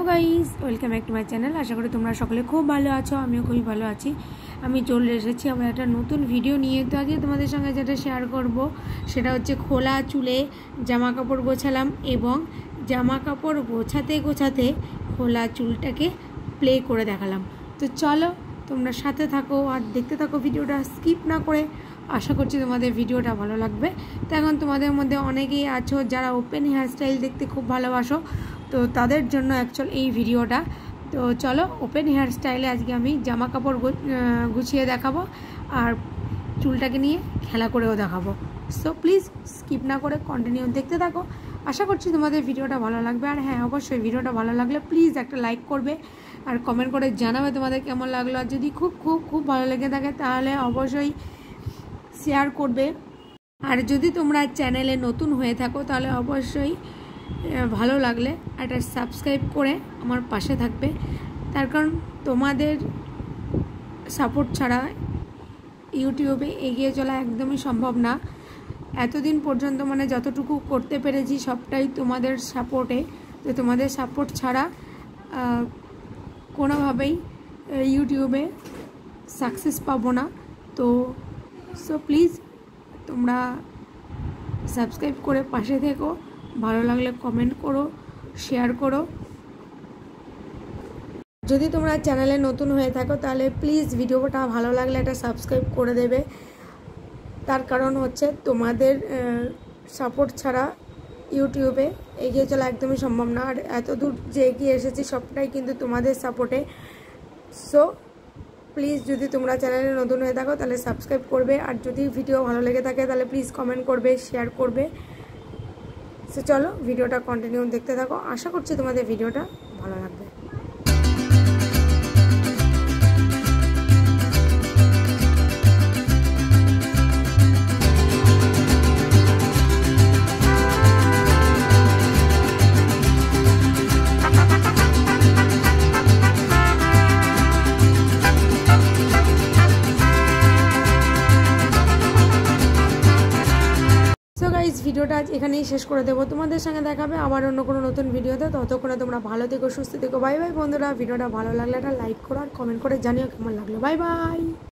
Hello guys, welcome back to my channel. আশা করি তোমরা সকলে খুব ভালো আছো। আমিও খুবই ভালো আছি। আমি চলে এসেছি আমার একটা নতুন ভিডিও নিয়ে। তো আজকে তোমাদের সঙ্গে যেটা শেয়ার করব সেটা হচ্ছে খোলা চুলে জামা কাপড় গোছালাম এবং জামা কাপড় গোছাতে গোছাতে খোলা চুলটাকে প্লে করে দেখালাম। তো চলো তোমরা সাথে থাকো আর দেখতে থাকো ভিডিওটা স্কিপ না করে। আশা করছি তোমাদের ভিডিওটা ভালো লাগবে। তো এখন তোমাদের মধ্যে অনেকেই আছো যারা ওপেন হেয়ারস্টাইল দেখতে খুব ভালোবাসো, তো তাদের জন্য অ্যাকচুয়াল এই ভিডিওটা। তো চলো ওপেন হেয়ার স্টাইলে আজকে আমি জামা কাপড় গুছিয়ে দেখাবো আর চুলটাকে নিয়ে খেলা করেও দেখাবো। সো প্লিজ স্কিপ না করে কন্টিনিউ দেখতে থাকো। আশা করছি তোমাদের ভিডিওটা ভালো লাগবে। আর হ্যাঁ, অবশ্যই ভিডিওটা ভালো লাগলে প্লিজ একটা লাইক করবে আর কমেন্ট করে জানাবে তোমাদের কেমন লাগলো। আর যদি খুব খুব খুব ভালো লেগে থাকে তাহলে অবশ্যই শেয়ার করবে। আর যদি তোমরা চ্যানেলে নতুন হয়ে থাকো তাহলে অবশ্যই ভালো লাগলে একটা সাবস্ক্রাইব করে আমার পাশে থাকবে। তার কারণ তোমাদের সাপোর্ট ছাড়া ইউটিউবে এগিয়ে চলা একদমই সম্ভব না। এতদিন পর্যন্ত যতটুকু করতে পেরেছি সবটাই তোমাদের সাপোর্টে। তো তোমাদের সাপোর্ট ছাড়া কোনোভাবেই ইউটিউবে সাকসেস পাবো না। তো সো প্লিজ তোমরা সাবস্ক্রাইব করে পাশে থেকো। ভালো লাগলে কমেন্ট করো, শেয়ার করো। যদি তোমরা চ্যানেলে নতুন হয়ে থাকো তাহলে প্লিজ ভিডিওটা ভালো লাগলে একটা সাবস্ক্রাইব করে দেবে। তার কারণ হচ্ছে তোমাদের সাপোর্ট ছাড়া ইউটিউবে এগিয়ে চলা একদমই সম্ভব না। আর এত দূর যে এগিয়ে এসেছি সবটাই কিন্তু তোমাদের সাপোর্টে। সো প্লিজ যদি তোমরা চ্যানেলে নতুন হয়ে থাকো তাহলে সাবস্ক্রাইব করবে। আর যদি ভিডিও ভালো লেগে থাকে তাহলে প্লিজ কমেন্ট করবে, শেয়ার করবে। সো চলো ভিডিওটা কন্টিনিউ দেখতে থাকো। আশা করছি তোমাদের ভিডিওটা ভালো লাগবে। ভিডিওটা আজ এখানেই শেষ করে দেবো। তোমাদের সঙ্গে দেখাবে আবার অন্য কোনো নতুন ভিডিওতে। ততক্ষণে তোমরা ভালো থেকো, সুস্থ থেকো। বাই বাই বন্ধুরা। ভিডিওটা ভালো লাগলে একটা লাইক করো আর কমেন্ট করে জানিও কেমন লাগলো। Bye bye.